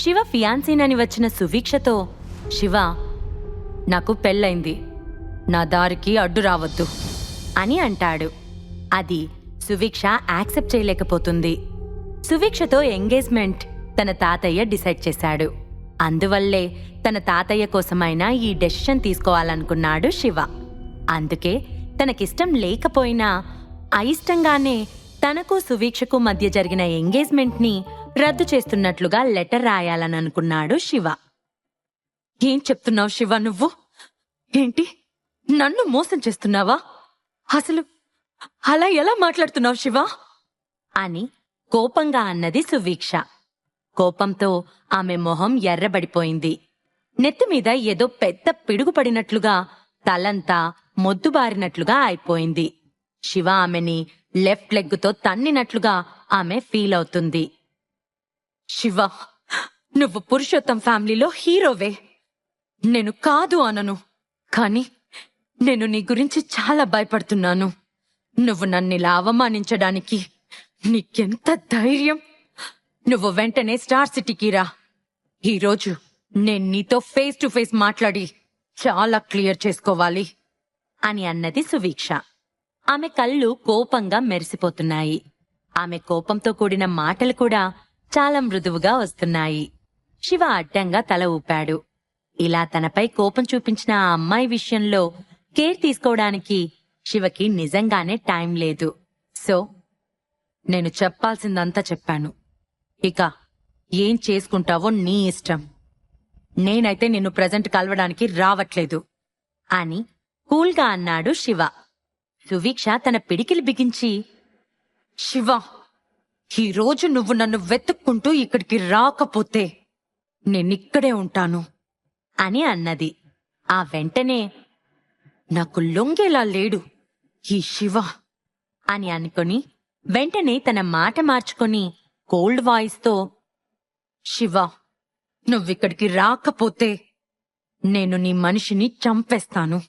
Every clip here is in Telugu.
శివ ఫియాన్సీనని వచ్చిన సువీక్షతో, శివ, నాకు పెళ్ళైంది, నా దారికి అడ్డు రావద్దు అని అంటాడు. అది సువీక్ష యాక్సెప్ట్ చేయలేకపోతుంది. సువీక్షతో ఎంగేజ్మెంట్ తన తాతయ్య డిసైడ్ చేశాడు. అందువల్లే తన తాతయ్య కోసమైనా ఈ డెసిషన్ తీసుకోవాలనుకున్నాడు శివ. అందుకే తనకిష్టం లేకపోయినా అయిష్టంగానే తనకు సువీక్షకు మధ్య జరిగిన ఎంగేజ్మెంట్ని రద్దు చేస్తున్నట్లుగా లెటర్ రాయాలని అనుకున్నాడు శివ. ఏం చెప్తున్నావు శివ నువ్వు? ఏంటి, నన్ను మోసం చేస్తున్నావా? అసలు అలా ఎలా మాట్లాడుతున్నావు శివ అని కోపంగా అన్నది సువీక్ష. కోపంతో ఆమె మొహం ఎర్రబడిపోయింది. నెత్తిమీద ఏదో పెద్ద పిడుగుపడినట్లుగా తలంతా మొద్దుబారినట్లుగా అయిపోయింది. శివ ఆమెని లెఫ్ట్ లెగ్గుతో తన్నినట్లుగా ఆమె ఫీల్ అవుతుంది. శివ, నువ్వు పురుషోత్తం ఫ్యామిలీలో హీరోవే, నేను కాదు అనను. కాని నేను నీ గురించి చాలా భయపడుతున్నాను. నువ్వు నన్నిలా అవమానించడానికి నీకెంత ధైర్యం? నువ్వు వెంటనే స్టార్ సిటీకి రా. ఈరోజు నేను నీతో ఫేస్ టు ఫేస్ మాట్లాడి చాలా క్లియర్ చేసుకోవాలి అని అన్నది సువీక్ష. ఆమె కళ్ళు కోపంగా మెరిసిపోతున్నాయి. ఆమె కోపంతో కూడిన మాటలు కూడా చాలా మృదువుగా వస్తున్నాయి. శివ అడ్డంగా తల ఊపాడు. ఇలా తనపై కోపం చూపించిన ఆ అమ్మాయి విషయంలో కేర్ తీసుకోవడానికి శివకి నిజంగానే టైం లేదు. సో నేను చెప్పాల్సిందంతా చెప్పాను. ఇక ఏం చేసుకుంటావో నీ ఇష్టం. నేనైతే నిన్ను ప్రెజెంట్ కలవడానికి రావట్లేదు అని కూల్గా అన్నాడు శివ. సువీక్ష తన పిడికిలి బిగించి, శివ, ఈరోజు నువ్వు నన్ను వెతుక్కుంటూ ఇక్కడికి రాకపోతే నేనిక్కడే ఉంటాను అని అన్నది. ఆ వెంటనే, నాకు లొంగేలా లేడు ఈ శివ అని అనుకొని వెంటనే తన మాట మార్చుకొని కోల్డ్ వాయిస్తో, శివ, నువ్విక్కడికి రాకపోతే నేను నీ మనిషిని చంపేస్తాను.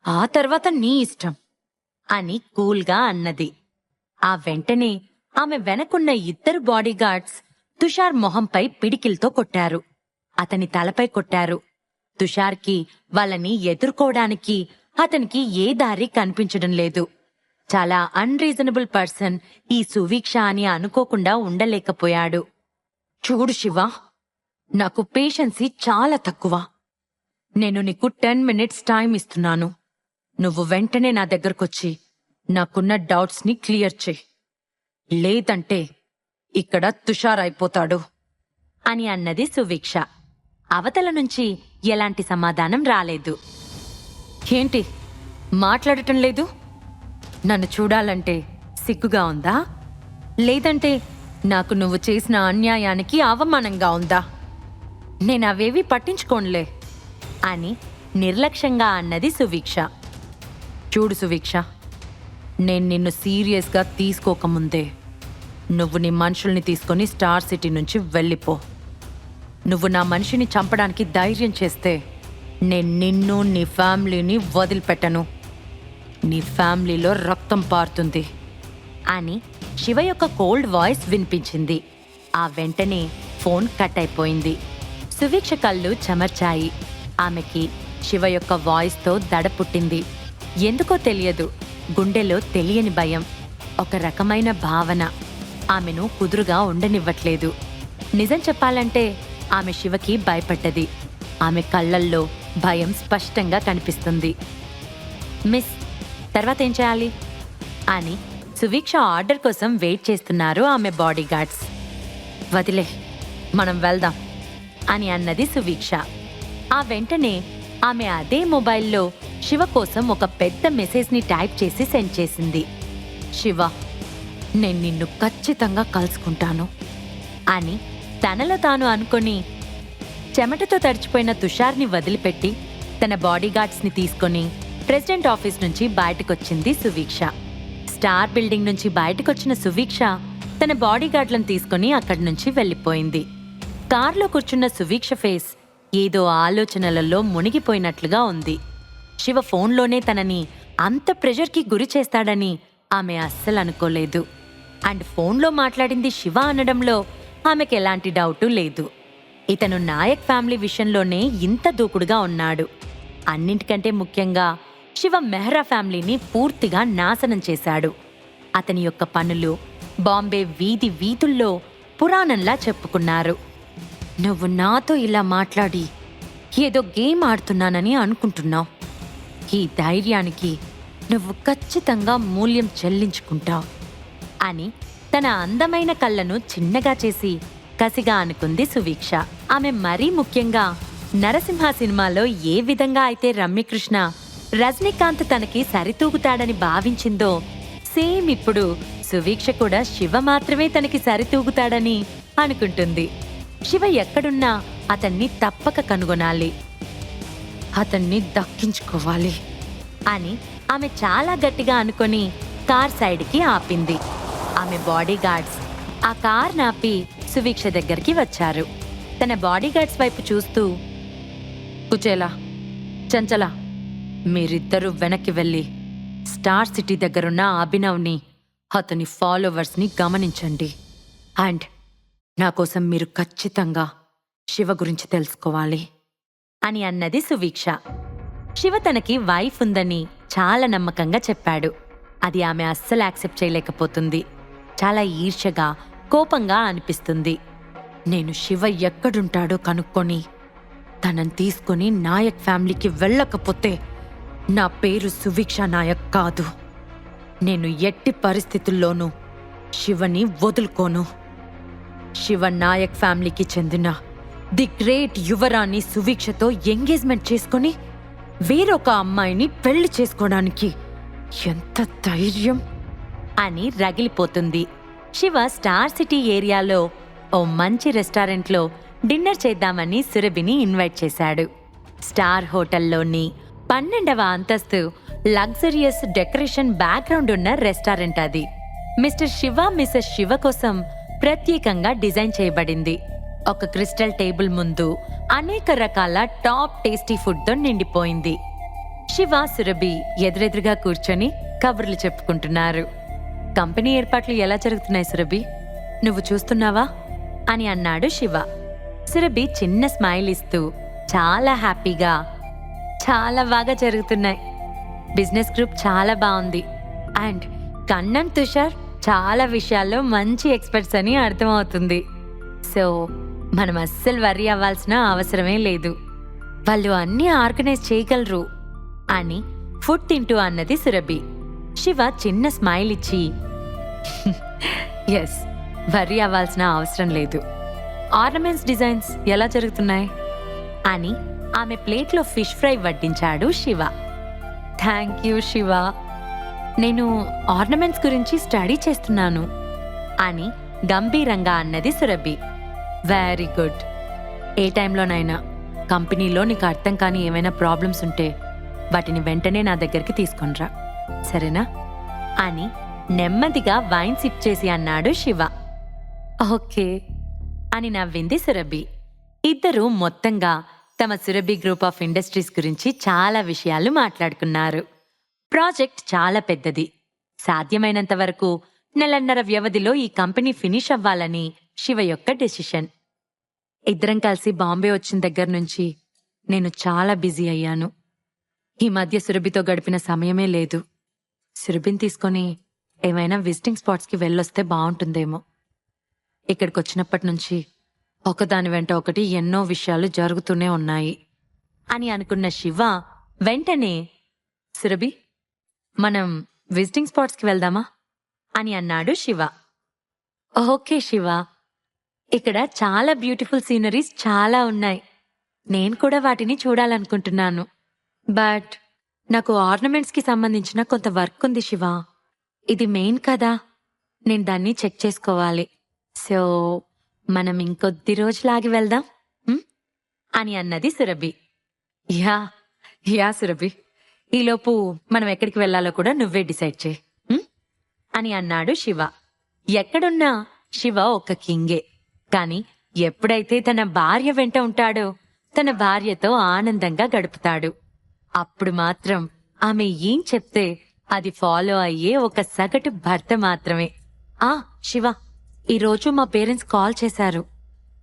ఆ తర్వాత నీ ఇష్టం అని కూల్గా అన్నది. ఆ వెంటనే ఆమె వెనకున్న ఇద్దరు బాడీగార్డ్స్ తుషార్ మొహంపై పిడికిల్తో కొట్టారు. అతని తలపై కొట్టారు. తుషార్కి వాళ్ళని ఎదుర్కోవడానికి అతనికి ఏ దారి కనిపించడం లేదు. చాలా అన్రీజనబుల్ పర్సన్ ఈ సువీక్ష అని అనుకోకుండా ఉండలేకపోయాడు. చూడు శివ, నాకు పేషెన్సీ చాలా తక్కువ. నేను నీకు 10 minutes టైం ఇస్తున్నాను. నువ్వు వెంటనే నా దగ్గరకొచ్చి నాకున్న డౌట్స్ ని క్లియర్ చెయ్యి. లేదంటే ఇక్కడ తుషార్ అయిపోతాడు అని అన్నది సువీక్ష. అవతల నుంచి ఎలాంటి సమాధానం రాలేదు. ఏంటి, మాట్లాడటం లేదు? నన్ను చూడాలంటే సిగ్గుగా ఉందా? లేదంటే నాకు నువ్వు చేసిన అన్యాయానికి అవమానంగా ఉందా? నేనవేవీ పట్టించుకోనులే అని నిర్లక్ష్యంగా అన్నది సువీక్ష. చూడు సువీక్ష, నేను నిన్ను సీరియస్గా తీసుకోకముందే నువ్వు నీ మనుషుల్ని తీసుకొని స్టార్ సిటీ నుంచి వెళ్ళిపో. నువ్వు నా మనిషిని చంపడానికి ధైర్యం చేస్తే నేను నిన్ను, నీ ఫ్యామిలీని వదిలిపెట్టను. నీ ఫ్యామిలీలో రక్తం పారుతుంది అని శివ యొక్క కోల్డ్ వాయిస్ వినిపించింది. ఆ వెంటనే ఫోన్ కట్ అయిపోయింది. సువీక్ష కళ్ళు చెమర్చాయి. ఆమెకి శివ యొక్క వాయిస్తో దడ పుట్టింది. ఎందుకో తెలియదు, గుండెలో తెలియని భయం, ఒక రకమైన భావన ఆమెను కుదురుగా ఉండనివ్వట్లేదు. నిజం చెప్పాలంటే ఆమె శివకి భయపడ్డది. ఆమె కళ్ళల్లో భయం స్పష్టంగా కనిపిస్తుంది. మిస్, తర్వాత ఏం చేయాలి అని సువీక్ష ఆర్డర్ కోసం వెయిట్ చేస్తున్నారు ఆమె బాడీగార్డ్స్. వదిలే, మనం వెళ్దాం అని అన్నది సువీక్ష. ఆ వెంటనే ఆమె అదే మొబైల్లో శివ కోసం ఒక పెద్ద మెసేజ్ని టైప్ చేసి సెండ్ చేసింది. శివ, నేను నిన్ను ఖచ్చితంగా కలుసుకుంటాను అని తనలో తాను అనుకొని చెమటతో తడిచిపోయిన తుషార్ని వదిలిపెట్టి తన బాడీగార్డ్స్ని తీసుకొని ప్రెసిడెంట్ ఆఫీస్ నుంచి బయటకొచ్చింది సువీక్ష. స్టార్ బిల్డింగ్ నుంచి బయటకొచ్చిన సువీక్ష తన బాడీగార్డ్లను తీసుకుని అక్కడి నుంచి వెళ్ళిపోయింది. కార్లో కూర్చున్న సువీక్ష ఫేస్ ఏదో ఆలోచనలలో మునిగిపోయినట్లుగా ఉంది. శివ ఫోన్లోనే తనని అంత ప్రెషర్కి గురి చేస్తాడని ఆమె అస్సలు అనుకోలేదు. అండ్ ఫోన్లో మాట్లాడింది శివ అనడంలో ఆమెకు ఎలాంటి డౌటు లేదు. ఇతను నాయక్ ఫ్యామిలీ విషయంలోనే ఇంత దూకుడుగా ఉన్నాడు. అన్నింటికంటే ముఖ్యంగా శివ మెహ్రా ఫ్యామిలీని పూర్తిగా నాశనం చేశాడు. అతని యొక్క పనులు బాంబే వీధి వీధుల్లో పురాణంలా చెప్పుకున్నారు. నువ్వు నాతో ఇలా మాట్లాడి ఏదో గేమ్ ఆడుతున్నానని అనుకుంటున్నావు. ఈ ధైర్యానికి నువ్వు ఖచ్చితంగా మూల్యం చెల్లించుకుంటావు అని తన అందమైన కళ్ళను చిన్నగా చేసి కసిగా అనుకుంది సువీక్ష. ఆమె మరీ ముఖ్యంగా నరసింహ సినిమాలో ఏ విధంగా అయితే రమ్యకృష్ణ రజనీకాంత్ తనకి సరితూగుతాడని భావించిందో సేమ్ ఇప్పుడు సువీక్ష కూడా శివ మాత్రమే తనకి సరితూగుతాడని అనుకుంటుంది. శివ ఎక్కడున్నా అతన్ని తప్పక కనుగొనాలి, అతన్ని దక్కించుకోవాలి అని ఆమె చాలా గట్టిగా అనుకొని కార్ సైడ్కి ఆపింది. ఆమె బాడీగార్డ్స్ ఆ కార్ నాపి సువీక్ష దగ్గరికి వచ్చారు. తన బాడీగార్డ్స్ వైపు చూస్తూ, కుచేలా, చంచల, మీరిద్దరూ వెనక్కి వెళ్ళి స్టార్ సిటీ దగ్గరున్న అభినవ్ని, అతని ఫాలోవర్స్ని గమనించండి. అండ్ నా కోసం మీరు ఖచ్చితంగా శివ గురించి తెలుసుకోవాలి అని అన్నది సువీక్ష. శివ తనకి వైఫ్ ఉందని చాలా నమ్మకంగా చెప్పాడు. అది ఆమె అస్సలు యాక్సెప్ట్ చేయలేకపోతుంది. చాలా ఈర్ష్యగా, కోపంగా అనిపిస్తుంది. నేను శివ ఎక్కడుంటాడో కనుక్కొని తనని తీసుకుని నాయక్ ఫ్యామిలీకి వెళ్ళకపోతే నా పేరు సువీక్ష నాయక్ కాదు. నేను ఎట్టి పరిస్థితుల్లోనూ శివని వదులుకోను. శివ నాయక్ ఫ్యామిలీకి చెందిన ది గ్రేట్ యువరాణి సువీక్షతో ఎంగేజ్మెంట్ చేసుకుని వేరొక అమ్మాయిని పెళ్లి చేసుకోవడానికి ఎంత ధైర్యం అని రగిలిపోతుంది. శివ స్టార్ సిటీ ఏరియాలో ఓ మంచి రెస్టారెంట్లో డిన్నర్ చేద్దామని సురభిని ఇన్వైట్ చేశాడు. స్టార్ హోటల్లోని 12వ అంతస్తు లగ్జరియస్ డెకరేషన్ బ్యాక్గ్రౌండ్ ఉన్న రెస్టారెంట్ అది. మిస్టర్ శివ, మిసెస్ శివ కోసం ప్రత్యేకంగా డిజైన్ చేయబడింది. ఒక క్రిస్టల్ టేబుల్ ముందు అనేక రకాల టాప్ టేస్టీ ఫుడ్తో నిండిపోయింది. శివ, సురభి ఎదురెదురుగా కూర్చొని కబుర్లు చెప్పుకుంటున్నారు. కంపెనీ ఏర్పాట్లు ఎలా జరుగుతున్నాయి సురభి, నువ్వు చూస్తున్నావా అని అన్నాడు శివ. సురభి చిన్న స్మైల్ ఇస్తూ చాలా హ్యాపీగా, చాలా బాగా జరుగుతున్నాయి. బిజినెస్ గ్రూప్ చాలా బాగుంది. అండ్ కన్నన్, తుషార్ చాలా విషయాల్లో మంచి ఎక్స్పర్ట్స్ అని అర్థమవుతుంది. సో మనం అస్సలు వర్రీ అవ్వాల్సిన అవసరమే లేదు. వాళ్ళు అన్నీ ఆర్గనైజ్ చేయగలరు అని ఫుడ్ తింటూ అన్నది సురభి. శివ చిన్న స్మైల్ ఇచ్చి, ఎస్, వర్రీ అవ్వాల్సిన అవసరం లేదు. ఆర్నమెంట్స్ డిజైన్స్ ఎలా జరుగుతున్నాయి అని ఆమె ప్లేట్లో ఫిష్ ఫ్రై వడ్డించాడు శివ. థ్యాంక్ యూ శివ, నేను ఆర్నమెంట్స్ గురించి స్టడీ చేస్తున్నాను అని గంభీరంగా అన్నది సురభి. Very good. ఏ టైంలోనైనా కంపెనీలో నీకు అర్థం కాని ఏమైనా ప్రాబ్లమ్స్ ఉంటే వాటిని వెంటనే నా దగ్గరికి తీసుకొనిరా, సరేనా అని నెమ్మదిగా వైన్ సిప్ చేసి అన్నాడు శివ. ఓకే అని నవ్వింది సురభి. ఇద్దరూ మొత్తంగా తమ సురభి గ్రూప్ ఆఫ్ ఇండస్ట్రీస్ గురించి చాలా విషయాలు మాట్లాడుకున్నారు. ప్రాజెక్ట్ చాలా పెద్దది. సాధ్యమైనంత వరకు 1.5 వ్యవధిలో ఈ కంపెనీ ఫినిష్ అవ్వాలని శివ యొక్క డెసిషన్. ఇద్దరం కలిసి బాంబే వచ్చిన దగ్గర నుంచి నేను చాలా బిజీ అయ్యాను. ఈ మధ్య సురభితో గడిపిన సమయమే లేదు. సురభిని తీసుకొని ఏమైనా విజిటింగ్ స్పాట్స్కి వెళ్ళొస్తే బాగుంటుందేమో. ఇక్కడికి వచ్చినప్పటి నుంచి ఒకదాని వెంట ఒకటి ఎన్నో విషయాలు జరుగుతూనే ఉన్నాయి అని అనుకున్న శివ వెంటనే, సురభి, మనం విజిటింగ్ స్పాట్స్కి వెళ్దామా అని అన్నాడు శివ. ఓకే శివ, ఇక్కడ చాలా బ్యూటిఫుల్ సీనరీస్ చాలా ఉన్నాయి. నేను కూడా వాటిని చూడాలనుకుంటున్నాను. బట్ నాకు ఆర్నమెంట్స్కి సంబంధించిన కొంత వర్క్ ఉంది శివ. ఇది మెయిన్ కదా, నేను దాన్ని చెక్ చేసుకోవాలి. సో మనం ఇంకొద్ది రోజులాగి వెళ్దాం అని అన్నది సురభి. యా సురభి, ఈలోపు మనం ఎక్కడికి వెళ్లాలో కూడా నువ్వే డిసైడ్ చేయి అని అన్నాడు శివ. ఎక్కడున్నా శివ ఒక కింగే. కాని ఎప్పుడైతే తన భార్య వెంట ఉంటాడో తన భార్యతో ఆనందంగా గడుపుతాడు. అప్పుడు మాత్రం ఆమె ఏం చెప్తే అది ఫాలో అయ్యే ఒక సగటు భర్త మాత్రమే. శివ, ఈరోజు మా పేరెంట్స్ కాల్ చేశారు.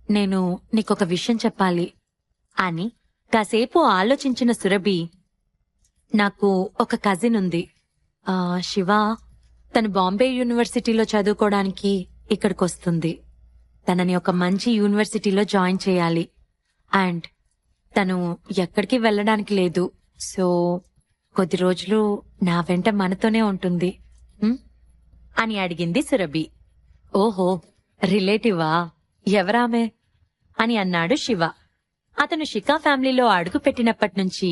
నేను నీకొక విషయం చెప్పాలి అని కాసేపు ఆలోచించిన సురభి, నాకు ఒక కజిన్ ఉంది. శివ, తను బాంబే యూనివర్సిటీలో చదువుకోవడానికి ఇక్కడికొస్తుంది. తనని ఒక మంచి యూనివర్సిటీలో జాయిన్ చేయాలి. అండ్ తను ఎక్కడికి వెళ్ళడానికి లేదు. సో కొద్ది రోజులు నా వెంట మనతోనే ఉంటుంది అని అడిగింది సురభి. ఓహో, రిలేటివా? ఎవరామె అని అన్నాడు శివ. అతను శిఖా ఫ్యామిలీలో అడుగు పెట్టినప్పటినుంచి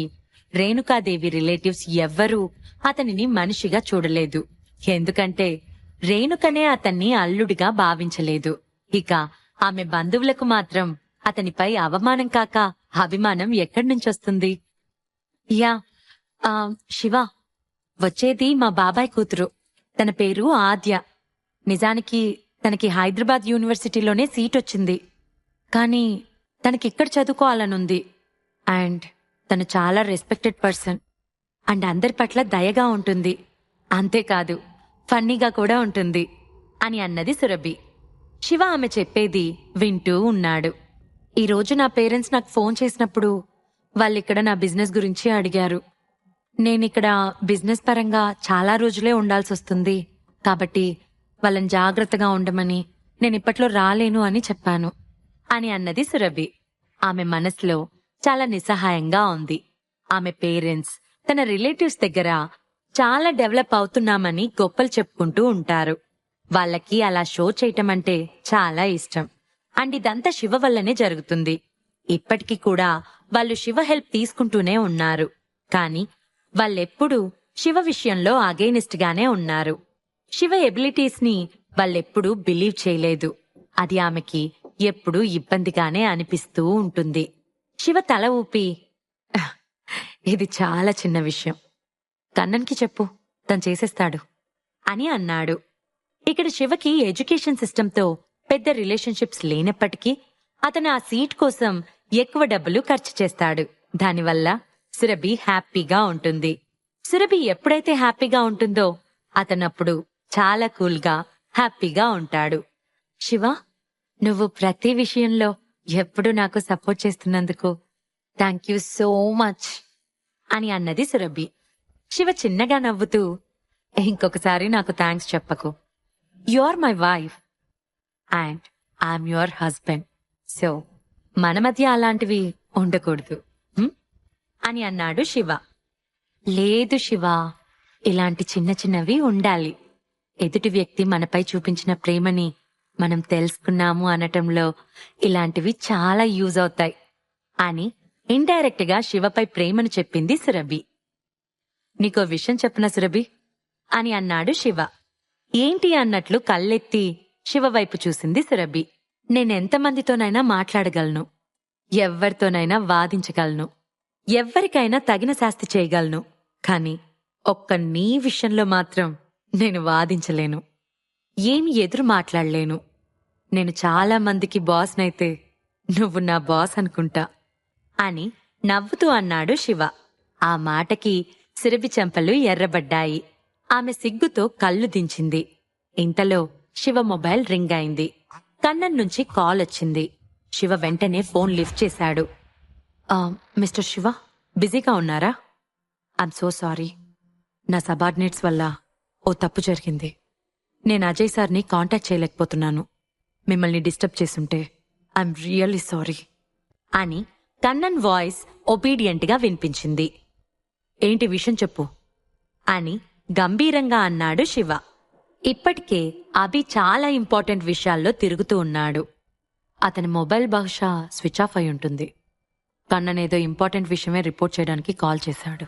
రేణుకాదేవి రిలేటివ్స్ ఎవ్వరూ అతనిని మనిషిగా చూడలేదు. ఎందుకంటే రేణుకనే అతన్ని అల్లుడిగా భావించలేదు. ఇక ఆమె బంధువులకు మాత్రం అతనిపై అవమానం కాక అభిమానం ఎక్కడి నుంచొస్తుంది? యా, శివ, వచ్చేది మా బాబాయ్ కూతురు. తన పేరు ఆద్య. నిజానికి తనకి హైదరాబాద్ యూనివర్సిటీలోనే సీట్ వచ్చింది. కానీ తనకిక్కడ చదువుకోవాలనుంది. అండ్ తను చాలా రెస్పెక్టెడ్ పర్సన్. అండ్ అందరి పట్ల దయగా ఉంటుంది. అంతేకాదు, ఫన్నీగా కూడా ఉంటుంది అని అన్నది సురభి. శివ ఆమె చెప్పేది వింటూ ఉన్నాడు. ఈరోజు నా పేరెంట్స్ నాకు ఫోన్ చేసినప్పుడు వాళ్ళిక్కడ నా బిజినెస్ గురించి అడిగారు. నేనిక్కడ బిజినెస్ పరంగా చాలా రోజులే ఉండాల్సొస్తుంది. కాబట్టి వాళ్ళని జాగ్రత్తగా ఉండమని, నేనిప్పట్లో రాలేను అని చెప్పాను అని అన్నది సురభి. ఆమె మనసులో చాలా నిస్సహాయంగా ఉంది. ఆమె పేరెంట్స్ తన రిలేటివ్స్ దగ్గర చాలా డెవలప్ అవుతున్నామని గొప్పలు చెప్పుకుంటూ ఉంటారు. వాళ్ళకి అలా షో చేయటమంటే చాలా ఇష్టం. అండ్ ఇదంతా శివ వల్లనే జరుగుతుంది. ఇప్పటికీ కూడా వాళ్ళు శివ హెల్ప్ తీసుకుంటూనే ఉన్నారు. కాని వాళ్ళెప్పుడూ శివ విషయంలో అగైనిస్ట్ గానే ఉన్నారు. శివ ఎబిలిటీస్ ని వాళ్ళెప్పుడూ బిలీవ్ చేయలేదు. అది ఆమెకి ఎప్పుడూ ఇబ్బందిగానే అనిపిస్తూ ఉంటుంది. శివ తల ఊపి, ఇది చాలా చిన్న విషయం, కన్నన్కి చెప్పు, తను చేసేస్తాడు అని అన్నాడు. ఇక్కడ శివకి ఎడ్యుకేషన్ సిస్టంతో పెద్ద రిలేషన్షిప్స్ లేనప్పటికీ అతను ఆ సీట్ కోసం ఎక్కువ డబ్బులు ఖర్చు చేస్తాడు. దానివల్ల సురభి హ్యాపీగా ఉంటుంది. సురభి ఎప్పుడైతే హ్యాపీగా ఉంటుందో అతనప్పుడు చాలా కూల్గా హ్యాపీగా ఉంటాడు. శివ, నువ్వు ప్రతి విషయంలో ఎప్పుడు నాకు సపోర్ట్ చేస్తున్నందుకు థ్యాంక్ యూ సో మచ్ అని అన్నది సురభి. శివ చిన్నగా నవ్వుతూ, ఇంకొకసారి నాకు థ్యాంక్స్ చెప్పకు. You are my wife and I'm your husband. So మన మధ్య అలాంటివి ఉండకూడదు అని అన్నాడు శివ. లేదు శివ, ఇలాంటి చిన్న చిన్నవి ఉండాలి. ఎదుటి వ్యక్తి మనపై చూపించిన ప్రేమని మనం తెలుసుకున్నాము అనటంలో ఇలాంటివి చాలా యూజ్ అవుతాయి అని ఇండైరెక్ట్ గా శివపై ప్రేమను చెప్పింది సురభి. నీకో విషయం చెప్పనా సురభి అని అన్నాడు శివ. ఏంటి అన్నట్లు కళ్ళెత్తి శివ వైపు చూసింది సురభి. నేనెంతమందితోనైనా మాట్లాడగలను, ఎవ్వరితోనైనా వాదించగలను, ఎవ్వరికైనా తగిన శాస్తి చేయగలను. కాని ఒక్క నీ విషయంలో మాత్రం నేను వాదించలేను, ఏమి ఎదురు మాట్లాడలేను. నేను చాలా మందికి బాస్నైతే నువ్వు నా బాస్ అనుకుంటా అని నవ్వుతూ అన్నాడు శివ. ఆ మాటకి సురభి చెంపలు ఎర్రబడ్డాయి. ఆమె సిగ్గుతో కళ్ళు దించింది. ఇంతలో శివ మొబైల్ రింగ్ అయింది. కన్నన్ నుంచి కాల్ వచ్చింది. శివ వెంటనే ఫోన్ లిఫ్ట్ చేశాడు. మిస్టర్ శివ, బిజీగా ఉన్నారా? ఐమ్ సో సారీ, నా సబార్డినేట్స్ వల్ల ఓ తప్పు జరిగింది. నేను అజయ్ సార్ని కాంటాక్ట్ చేయలేకపోతున్నాను. మిమ్మల్ని డిస్టర్బ్ చేసుంటే ఐఎమ్ రియల్లీ సారీ అని కన్నన్ వాయిస్ ఒబీడియంట్ గా వినిపించింది. ఏంటి విషయం చెప్పు అని గంభీరంగా అన్నాడు శివ. ఇప్పటికే అభి చాలా ఇంపార్టెంట్ విషయాల్లో తిరుగుతూ ఉన్నాడు. అతని మొబైల్ బహుశా స్విచ్ ఆఫ్ అయి ఉంటుంది. కన్ననేదో ఇంపార్టెంట్ విషయమే రిపోర్ట్ చేయడానికి కాల్ చేశాడు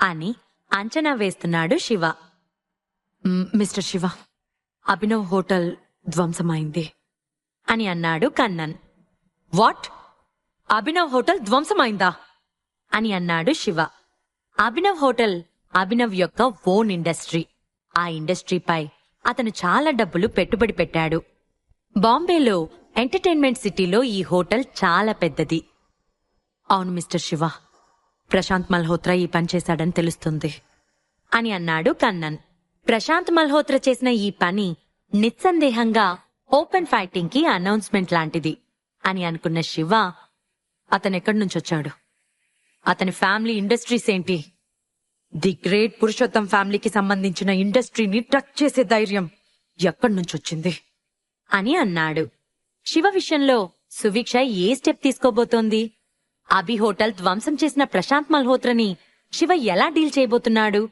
అని అంచనా వేస్తున్నాడు శివ. మిస్టర్ శివ, అభినవ్ హోటల్ ధ్వంసమైంది అని అన్నాడు కన్నన్. వాట్? అభినవ్ హోటల్ ధ్వంసమైందా అని అన్నాడు శివ. అభినవ్ హోటల్ అభినవ్ యొక్క ఓన్ ఇండస్ట్రీ. ఆ ఇండస్ట్రీపై అతను చాలా డబ్బులు పెట్టుబడి పెట్టాడు. బాంబేలో ఎంటర్టైన్మెంట్ సిటీలో ఈ హోటల్ చాలా పెద్దది. అవును మిస్టర్ శివ, ప్రశాంత్ మల్హోత్రా ఈ పని చేశాడని తెలుస్తుంది అని అన్నాడు కన్నన్. ప్రశాంత్ మల్హోత్రా చేసిన ఈ పని నిస్సందేహంగా ఓపెన్ ఫైటింగ్ కి అనౌన్స్మెంట్ లాంటిది. అని అనుకున్న శివ అతనెక్కడి నుంచొచ్చాడు? అతని ఫ్యామిలీ ఇండస్ట్రీస్ ఏంటి? ది గ్రేట్ పురుషోత్తం ఫ్యామిలీకి సంబంధించిన ఇండస్ట్రీని టచ్ చేసే ధైర్యం ఎక్కడి నుంచొచ్చింది అని అన్నాడు. శివ విషయంలో సువీక్ష ఏ స్టెప్ తీసుకోబోతోంది? అభి హోటల్ ధ్వంసం చేసిన ప్రశాంత్ మల్హోత్రని శివ ఎలా డీల్ చేయబోతున్నాడు?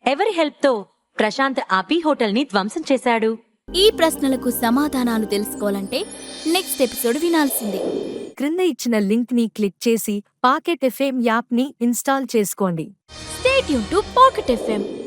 ఎవరి హెల్ప్ తో ప్రశాంత్ అభి హోటల్ ని ధ్వంసం చేశాడు? ఈ ప్రశ్నలకు సమాధానాలు తెలుసుకోవాలంటే నెక్స్ట్ ఎపిసోడ్ వినాల్సిందే. క్రింద ఇచ్చిన లింక్ ని క్లిక్ చేసి పాకెట్ ఎఫ్ఎం యాప్ ని ఇన్స్టాల్ చేసుకోండి. Stay tune to pocket FM.